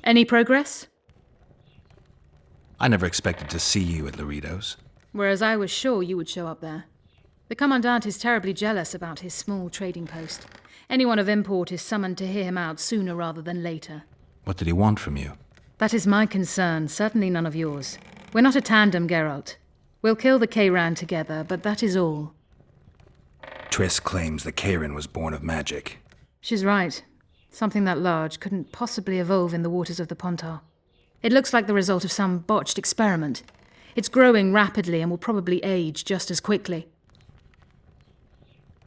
Any progress? I never expected to see you at Laredo's. Whereas I was sure you would show up there. The Commandant is terribly jealous about his small trading post. Anyone of import is summoned to hear him out sooner rather than later. What did he want from you? That is my concern, certainly none of yours. We're not a tandem, Geralt. We'll kill the Kayran together, but that is all. Triss claims the Kayran was born of magic. She's right. Something that large couldn't possibly evolve in the waters of the Pontar. It looks like the result of some botched experiment. It's growing rapidly and will probably age just as quickly.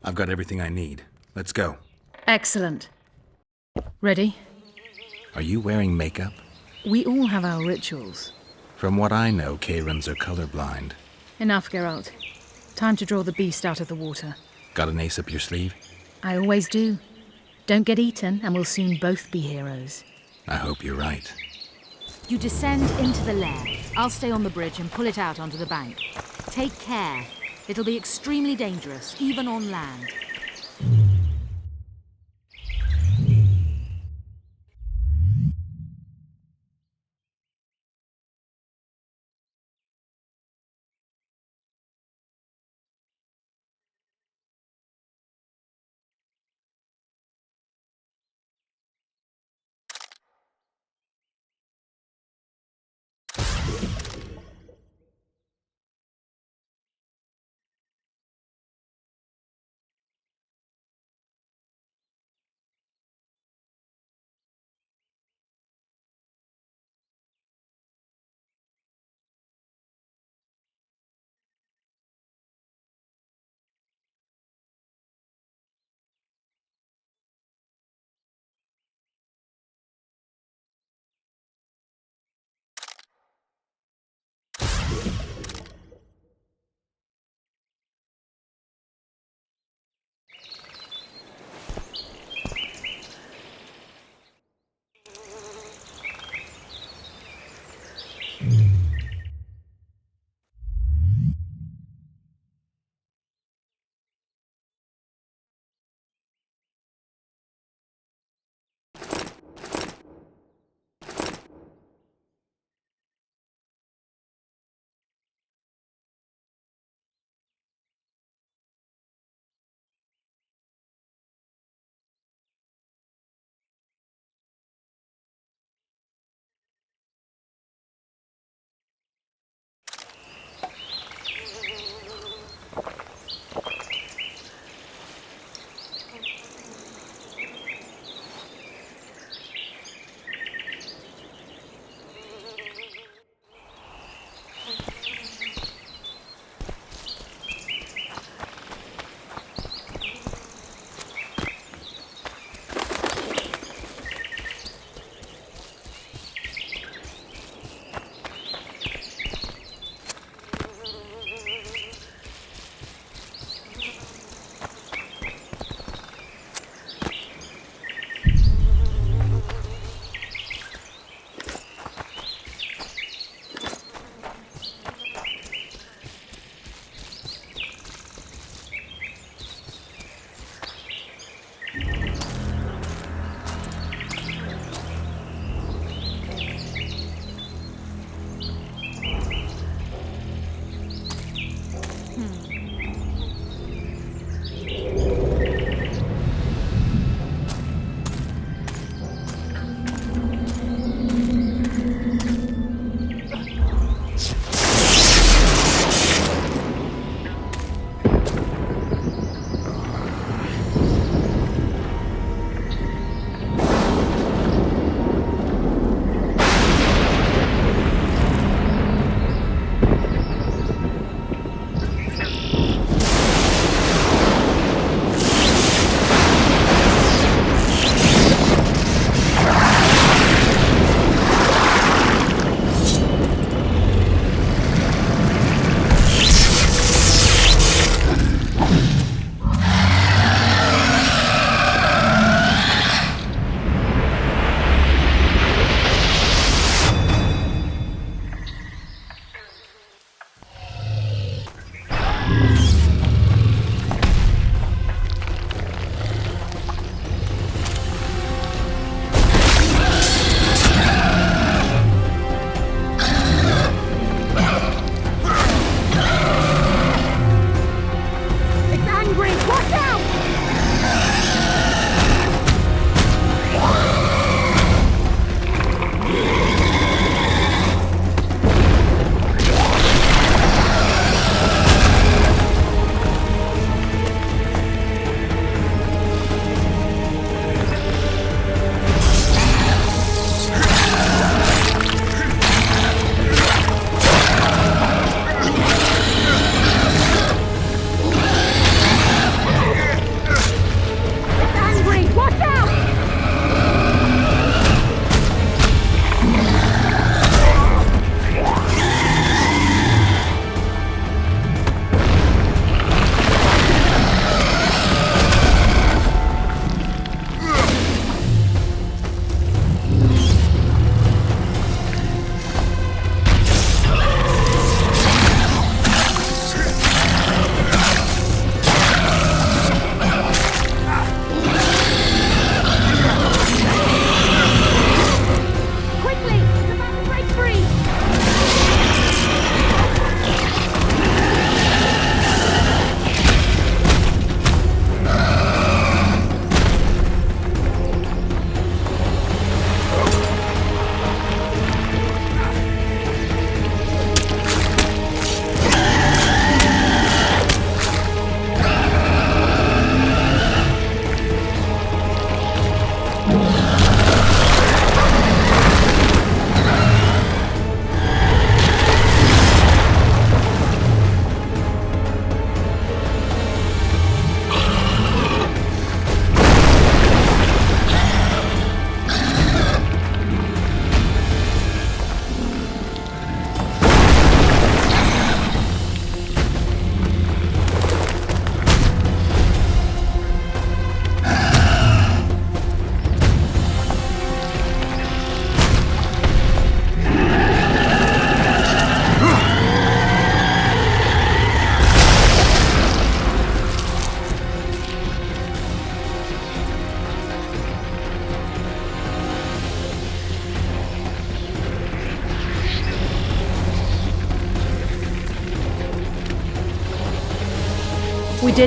I've got everything I need. Let's go. Excellent. Ready? Are you wearing makeup? We all have our rituals. From what I know, Kayrans are colorblind. Enough, Geralt. Time to draw the beast out of the water. Got an ace up your sleeve? I always do. Don't get eaten, and we'll soon both be heroes. I hope you're right. You descend into the lair. I'll stay on the bridge and pull it out onto the bank. Take care. It'll be extremely dangerous, even on land.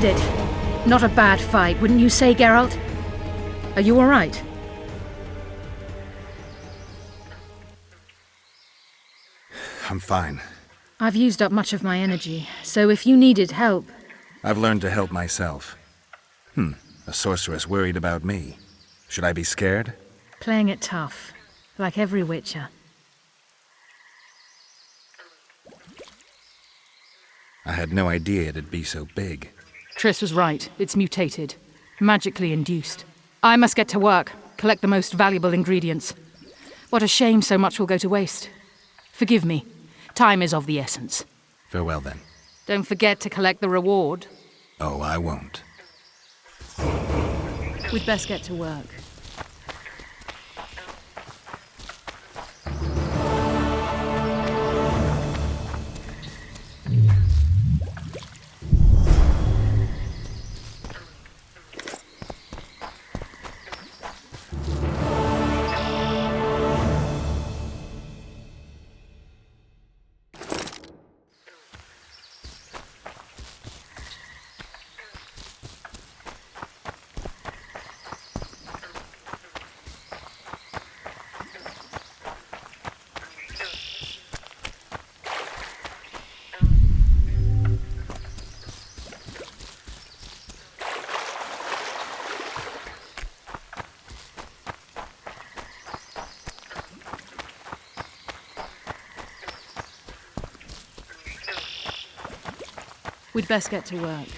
did it. Not a bad fight, wouldn't you say, Geralt? Are you all right? I'm fine. I've used up much of my energy, so if you needed help... I've learned to help myself. A sorceress worried about me. Should I be scared? Playing it tough, like every Witcher. I had no idea it'd be so big. Triss was right. It's mutated. Magically induced. I must get to work. Collect the most valuable ingredients. What a shame so much will go to waste. Forgive me. Time is of the essence. Farewell, then. Don't forget to collect the reward. Oh, I won't. We'd best get to work. We'd best get to work.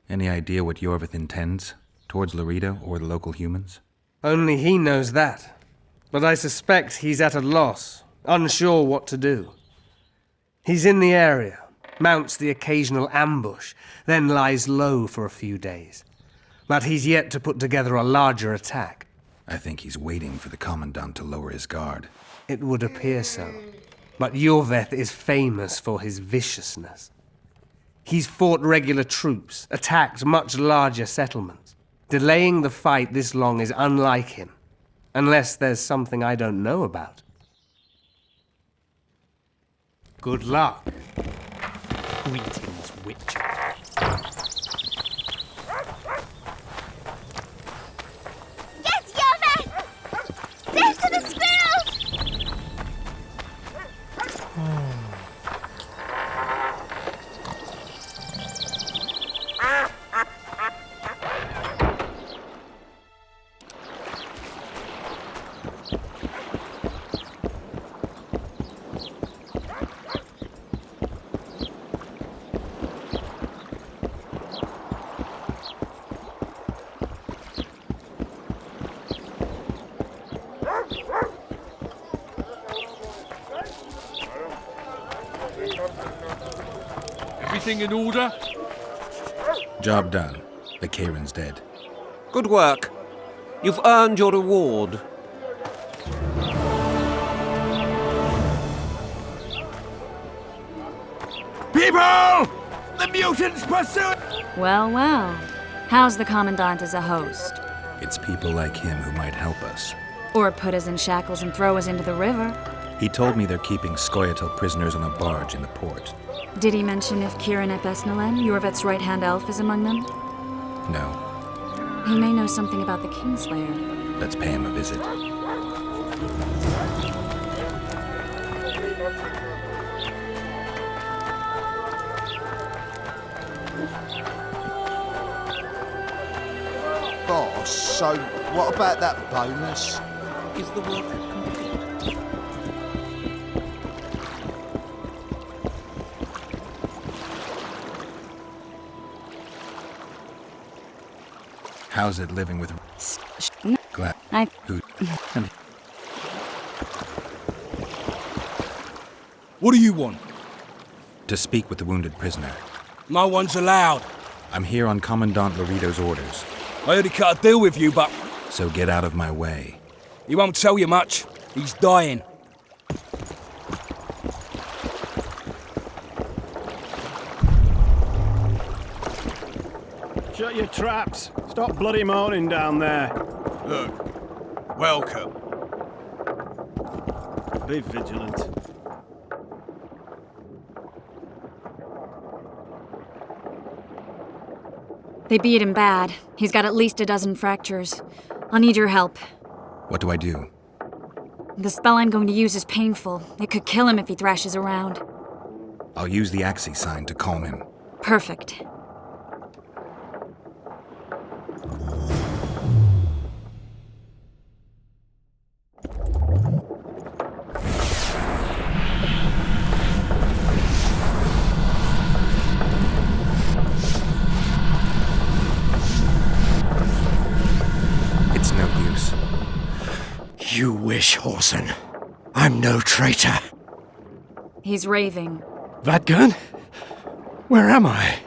Any idea what Yorvith intends towards Larita or the local humans? Only he knows that. But I suspect he's at a loss, unsure what to do. He's in the area, mounts the occasional ambush, then lies low for a few days. But he's yet to put together a larger attack. I think he's waiting for the Commandant to lower his guard. It would appear so. But Yorvith is famous for his viciousness. He's fought regular troops, attacked much larger settlements. Delaying the fight this long is unlike him, unless there's something I don't know about. Good luck. Greetings, Witcher. Get Yorvith! Death to the squirrels! everything in order? Job done. The Kieran's dead. Good work. You've earned your reward. People! The mutants pursue! Well, well. How's the Commandant as a host? It's people like him who might help us. Or put us in shackles and throw us into the river? He told me they're keeping Scoia'tael prisoners on a barge in the port. Did he mention if Kieran ep Esnalen, Yorveth's right-hand elf, is among them? No. He may know something about the Kingslayer. Let's pay him a visit. Boss, so what about that bonus? Is the work complete? How's it living with... Glad... Who... What do you want? To speak with the wounded prisoner. No one's allowed. I'm here on Commandant Laredo's orders. I already cut a deal with you, but So get out of my way. he won't tell you much. He's dying. Shut your traps. Stop bloody moaning down there. Look, welcome. Be vigilant. They beat him bad. He's got at least a dozen fractures. I'll need your help. What do I do? The spell I'm going to use is painful. It could kill him if he thrashes around. I'll use the Axii sign to calm him. Perfect. It's no use. You wish, Horson. I'm no traitor. He's raving. That gun? Where am I?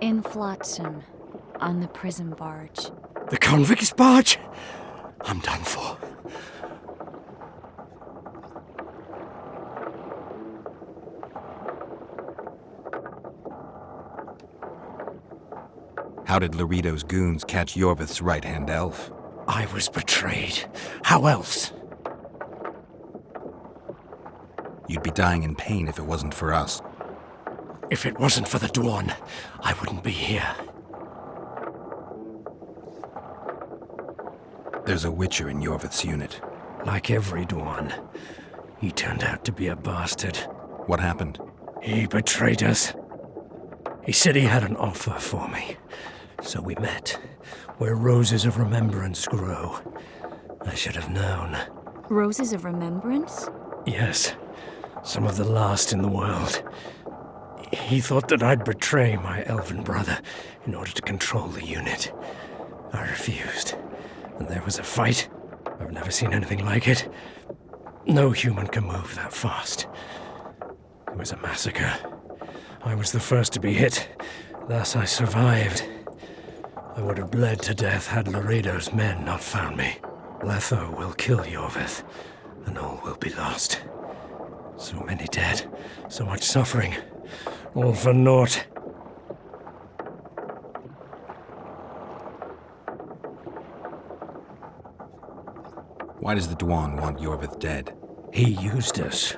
In Flotsam. On the prison barge. The convict's barge? I'm done for. How did Laredo's goons catch Yorvith's right-hand elf? I was betrayed. How else? You'd be dying in pain if it wasn't for us. If it wasn't for the Dwarn, I wouldn't be here. There's a Witcher in Yorvith's unit. Like every Dwarn, he turned out to be a bastard. What happened? He betrayed us. He said he had an offer for me. So we met, where roses of remembrance grow. I should have known. Roses of Remembrance? Yes, some of the last in the world. He thought that I'd betray my elven brother in order to control the unit. I refused, and there was a fight. I've never seen anything like it. No human can move that fast. It was a massacre. I was the first to be hit, thus I survived. I would have bled to death had Laredo's men not found me. Letho will kill Yorvith, and all will be lost. So many dead, so much suffering, all for naught. Why does the Dwarn want Yorvith dead? He used us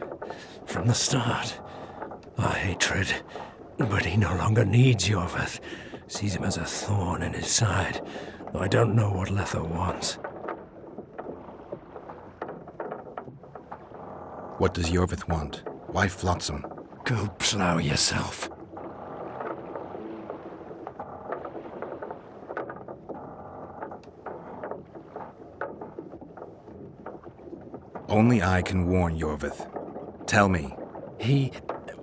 from the start. Our hatred. But he no longer needs Yorvith. Sees him as a thorn in his side. Though I don't know what Letho wants. What does Yorvith want? Why Flotsam? Go plow yourself. Only I can warn Yorvith. Tell me.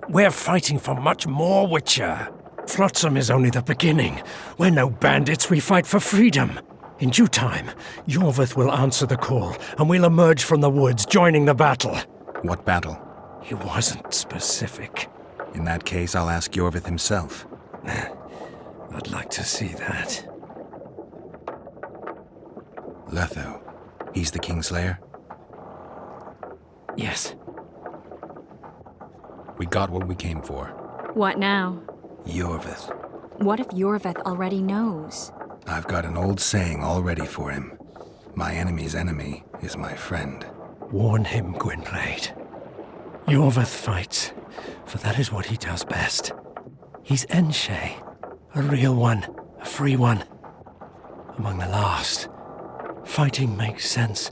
We're fighting for much more, Witcher. Flotsam is only the beginning. We're no bandits, we fight for freedom. In due time, Yorvith will answer the call, and we'll emerge from the woods, joining the battle. What battle? He wasn't specific. In that case, I'll ask Yorvith himself. I'd like to see that. Letho. He's the Kingslayer? Yes. We got what we came for. What now? Yorvith. What if Yorvith already knows? I've got an old saying all ready for him. My enemy's enemy is my friend. Warn him, Gwynblade. Yorvith fights, for that is what he does best. He's Enshe, a real one, a free one. Among the last. Fighting makes sense.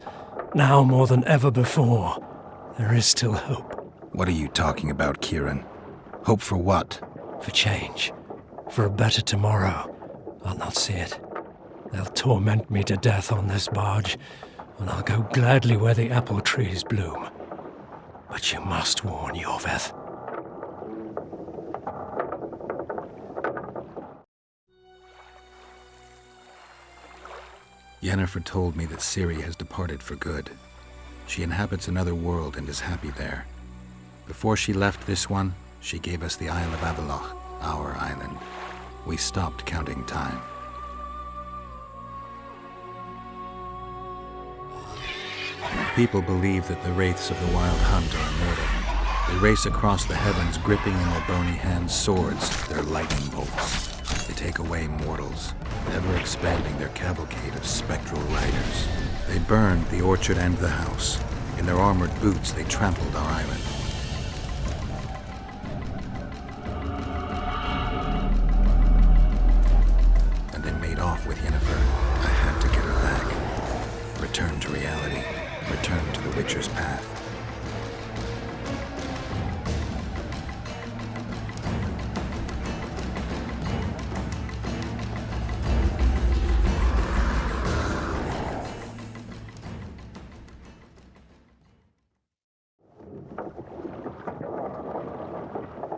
Now more than ever before, there is still hope. What are you talking about, Kieran? Hope for what? For change. For a better tomorrow. I'll not see it. They'll torment me to death on this barge, and I'll go gladly where the apple trees bloom. But you must warn Yorvith. Yennefer told me that Ciri has departed for good. She inhabits another world and is happy there. Before she left this one, she gave us the Isle of Avalok, our island. We stopped counting time. People believe that the wraiths of the Wild Hunt are immortal. They race across the heavens, gripping in their bony hands swords, their lightning bolts. They take away mortals, ever expanding their cavalcade of spectral riders. They burned the orchard and the house. In their armored boots, they trampled our island. And they made off with Yennefer. I had to get her back. Return to reality. Return to the Witcher's path.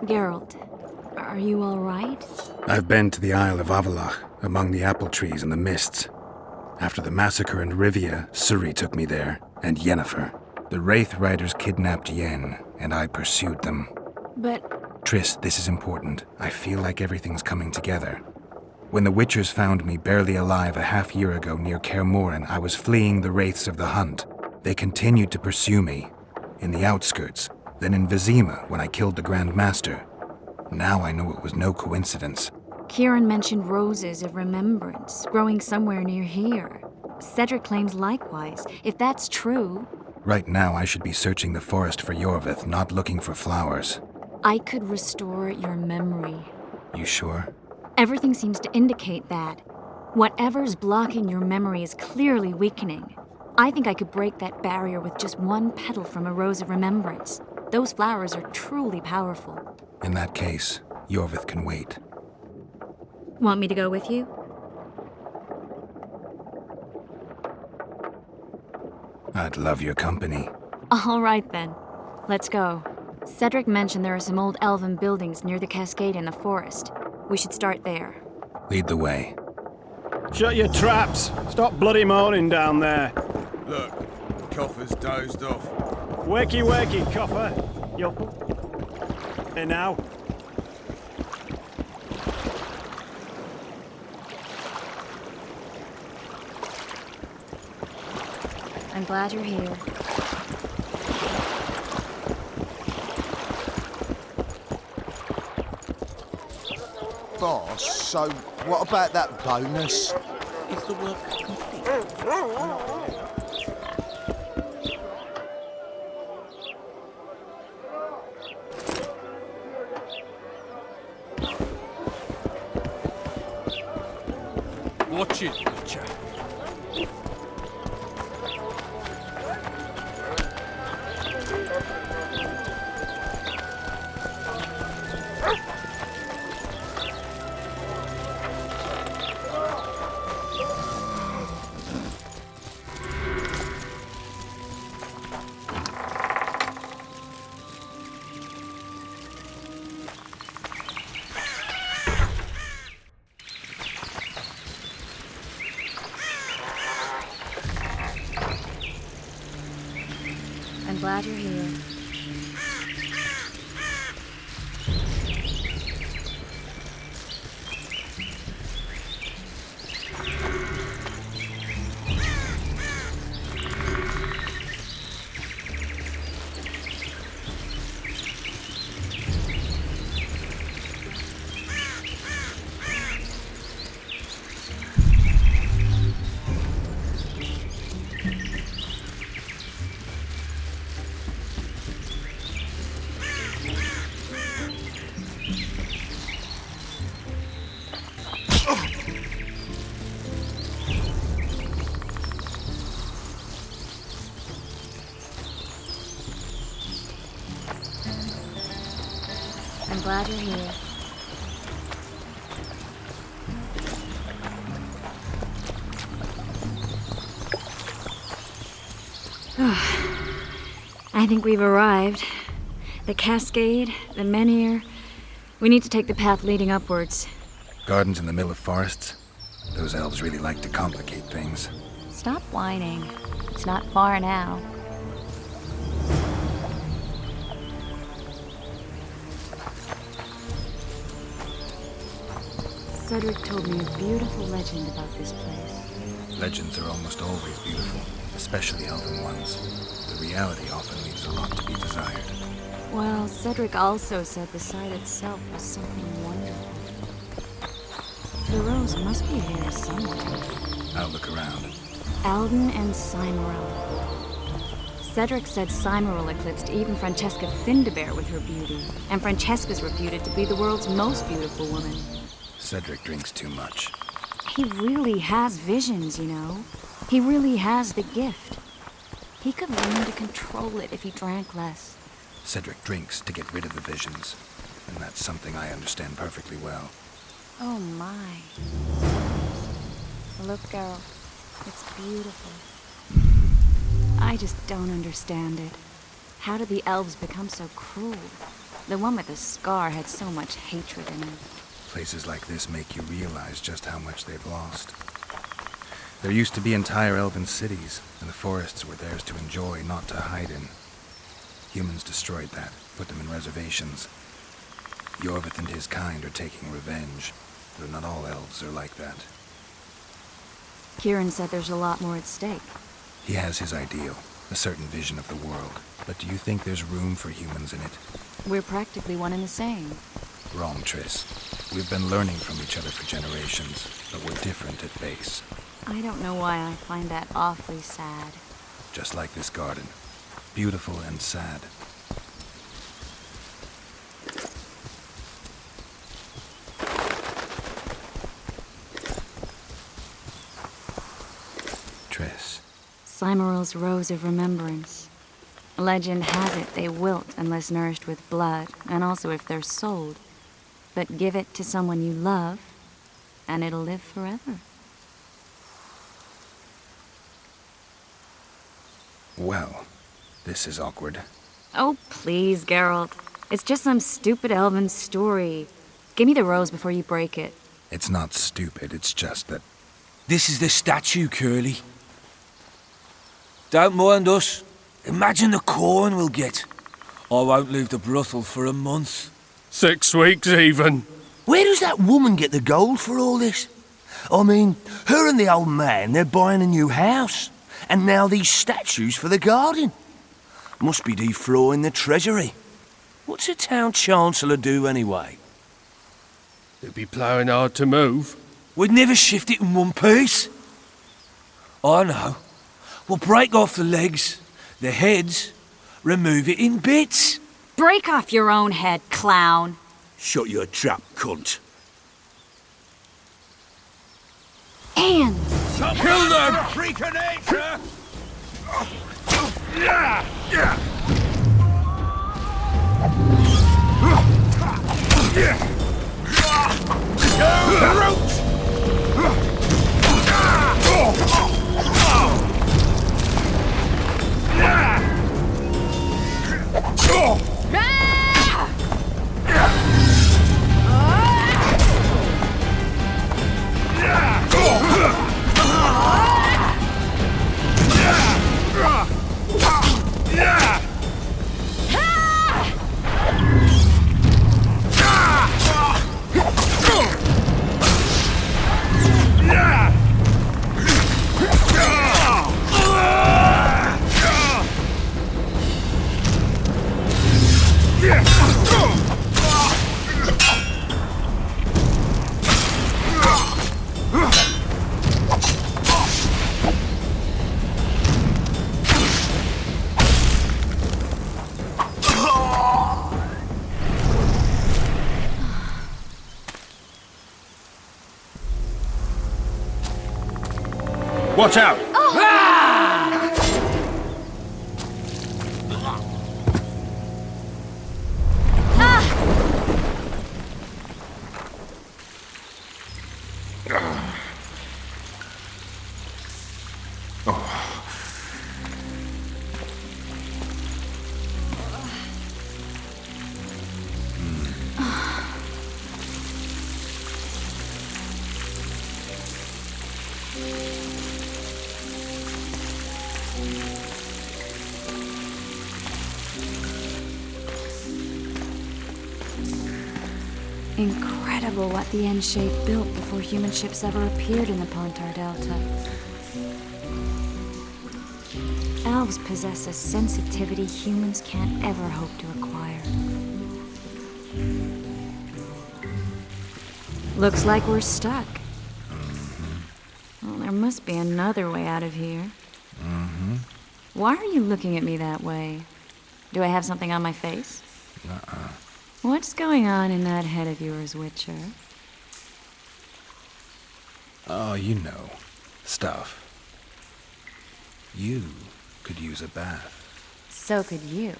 Geralt, are you all right? I've been to the Isle of Avalok, among the apple trees and the mists. After the massacre in Rivia, Ciri took me there, and Yennefer. The Wraith Riders kidnapped Yen, and I pursued them. But... Triss, this is important. I feel like everything's coming together. When the Witchers found me barely alive a half-year ago near Kaer Morhen, I was fleeing the Wraiths of the Hunt. They continued to pursue me, in the outskirts, then in Vizima when I killed the Grand Master. Now I know it was no coincidence. Kieran mentioned roses of remembrance growing somewhere near here. Cedric claims likewise. If that's true... Right now I should be searching the forest for Yorvith, not looking for flowers. I could restore your memory. You sure? Everything seems to indicate that. Whatever's blocking your memory is clearly weakening. I think I could break that barrier with just one petal from a rose of remembrance. Those flowers are truly powerful. In that case, Yorvith can wait. Want me to go with you? I'd love your company. All right then. Let's go. Cedric mentioned there are some old elven buildings near the cascade in the forest. We should start there. Lead the way. Shut your traps! Stop bloody moaning down there! Look, Coffer's dozed off. Wakey, wakey, Coffer! You'll... Hey now. I'm glad you're here. Boss, so what about that bonus? Is the work complete? Watch it, Witcher. I'm glad you're here. glad you're here. I think we've arrived. The cascade, the menhir. We need to take the path leading upwards. Gardens in the middle of forests? Those elves really like to complicate things. Stop whining. It's not far now. Cedric told me a beautiful legend about this place. Legends are almost always beautiful, especially elven ones. The reality often leaves a lot to be desired. Well, Cedric also said the site itself was something wonderful. The rose must be here somewhere. I'll look around. Alden and Cymoril. Cedric said Cymoril eclipsed even Francesca Findabair with her beauty, and Francesca's reputed to be the world's most beautiful woman. Cedric drinks too much. He really has visions, you know. He really has the gift. He could learn to control it if he drank less. Cedric drinks to get rid of the visions, and that's something I understand perfectly well. Oh my. Look, girl. It's beautiful. I just don't understand it. How did the elves become so cruel? The one with the scar had so much hatred in him. Places like this make you realize just how much they've lost. There used to be entire elven cities, and the forests were theirs to enjoy, not to hide in. Humans destroyed that, put them in reservations. Yorvith and his kind are taking revenge, though not all elves are like that. Kieran said there's a lot more at stake. He has his ideal, a certain vision of the world, but do you think there's room for humans in it? We're practically one and the same. Wrong, Triss. We've been learning from each other for generations, but we're different at base. I don't know why I find that awfully sad. Just like this garden. Beautiful and sad. Triss. Cymoril's Rose of Remembrance. Legend has it they wilt unless nourished with blood, and also if they're sold. But give it to someone you love, and it'll live forever. Well, this is awkward. Oh, please, Geralt. It's just some stupid elven story. Give me the rose before you break it. It's not stupid, it's just that... This is the statue, Curly. Don't mind us. Imagine the corn we'll get. I won't leave the brothel for a month. 6 weeks, even. Where does that woman get the gold for all this? I mean, her and the old man, they're buying a new house. And now these statues for the garden. Must be defraying the treasury. What's a town chancellor do anyway? They'd be ploughing hard to move. We'd never shift it in one piece. I know. We'll break off the legs, the heads, remove it in bits. Break off your own head, clown. Shut your trap, cunt. And... Kill them! Freak of nature! Yeah! Yeah! Watch out! Incredible what the N-shape built before human ships ever appeared in the Pontar Delta. Elves possess a sensitivity humans can't ever hope to acquire. Looks like we're stuck. Well, there must be another way out of here. Why are you looking at me that way? Do I have something on my face? What's going on in that head of yours, Witcher? Oh, you know. Stuff. You could use a bath. So could you.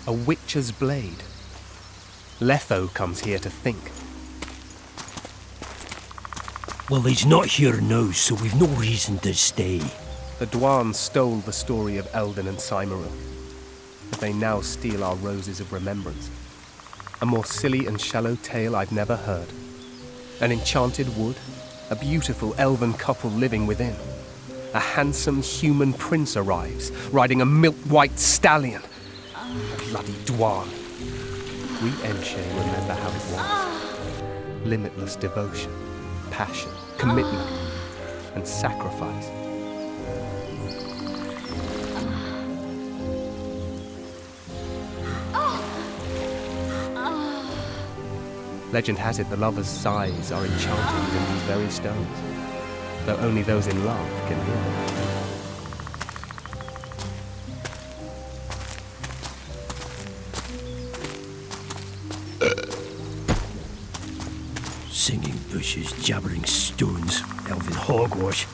A witcher's blade. Letho comes here to think. Well, he's not here now, so we've no reason to stay. The Dwaan stole the story of Eldon and Cymru, but they now steal our roses of remembrance. A more silly and shallow tale I've never heard. An enchanted wood, a beautiful elven couple living within. A handsome human prince arrives, riding a milk-white stallion. Bloody Dwaan. We Enshe remember how it was. Limitless devotion, passion, commitment, and sacrifice. Legend has it the lovers' sighs are enchanted within these very stones, though only those in love can hear them. Singing bushes, jabbering stones, elven hogwash.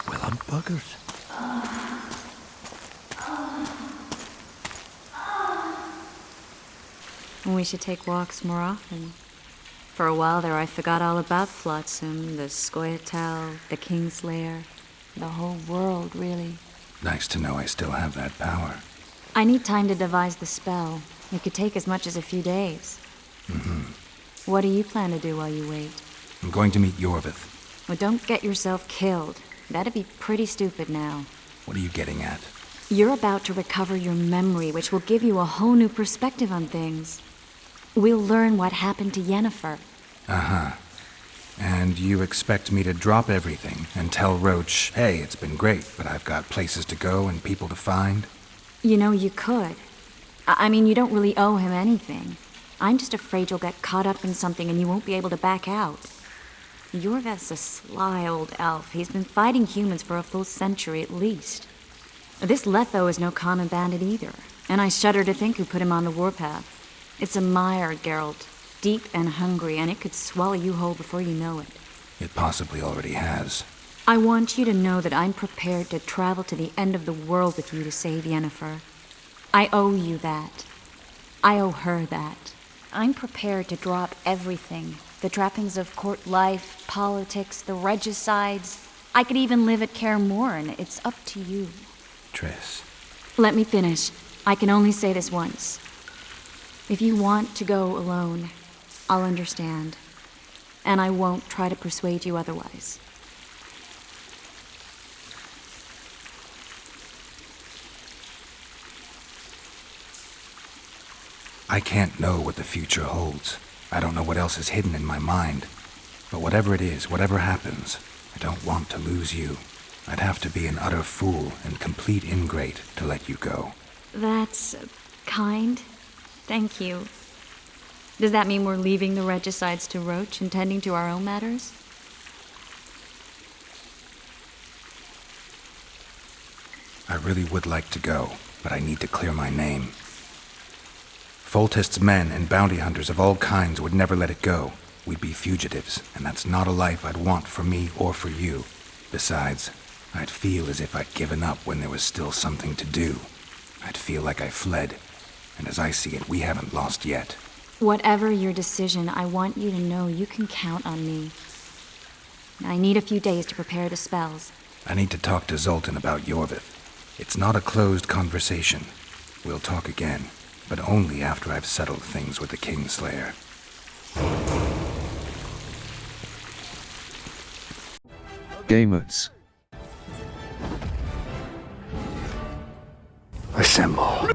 Well, I'm buggered. We should take walks more often. For a while there, I forgot all about Flotsam, the Scoia'tael, the Kingslayer, the whole world, really. Nice to know I still have that power. I need time to devise the spell. It could take as much as a few days. What do you plan to do while you wait? I'm going to meet Yorvith. Well, don't get yourself killed. That'd be pretty stupid now. What are you getting at? You're about to recover your memory, which will give you a whole new perspective on things. We'll learn what happened to Yennefer. Uh-huh. And you expect me to drop everything and tell Roach, hey, it's been great, but I've got places to go and people to find? You know, you could. I mean, you don't really owe him anything. I'm just afraid you'll get caught up in something and you won't be able to back out. Yorveth's a sly old elf. He's been fighting humans for a full century at least. This Letho is no common bandit either, and I shudder to think who put him on the warpath. It's a mire, Geralt, deep and hungry, and it could swallow you whole before you know it. It possibly already has. I want you to know that I'm prepared to travel to the end of the world with you to save Yennefer. I owe you that. I owe her that. I'm prepared to drop everything. The trappings of court life, politics, the regicides. I could even live at Kaer Morhen. It's up to you. Triss. Let me finish. I can only say this once. If you want to go alone, I'll understand. And I won't try to persuade you otherwise. I can't know what the future holds. I don't know what else is hidden in my mind. But whatever it is, whatever happens, I don't want to lose you. I'd have to be an utter fool and complete ingrate to let you go. That's kind. Thank you. Does that mean we're leaving the regicides to Roach and tending to our own matters? I really would like to go, but I need to clear my name. Foltest's men and bounty hunters of all kinds would never let it go. We'd be fugitives, and that's not a life I'd want for me or for you. Besides, I'd feel as if I'd given up when there was still something to do. I'd feel like I fled, and as I see it, we haven't lost yet. Whatever your decision, I want you to know you can count on me. I need a few days to prepare the spells. I need to talk to Zoltan about Yorvith. It's not a closed conversation. We'll talk again, but only after I've settled things with the Kingslayer. Gamers. Assemble.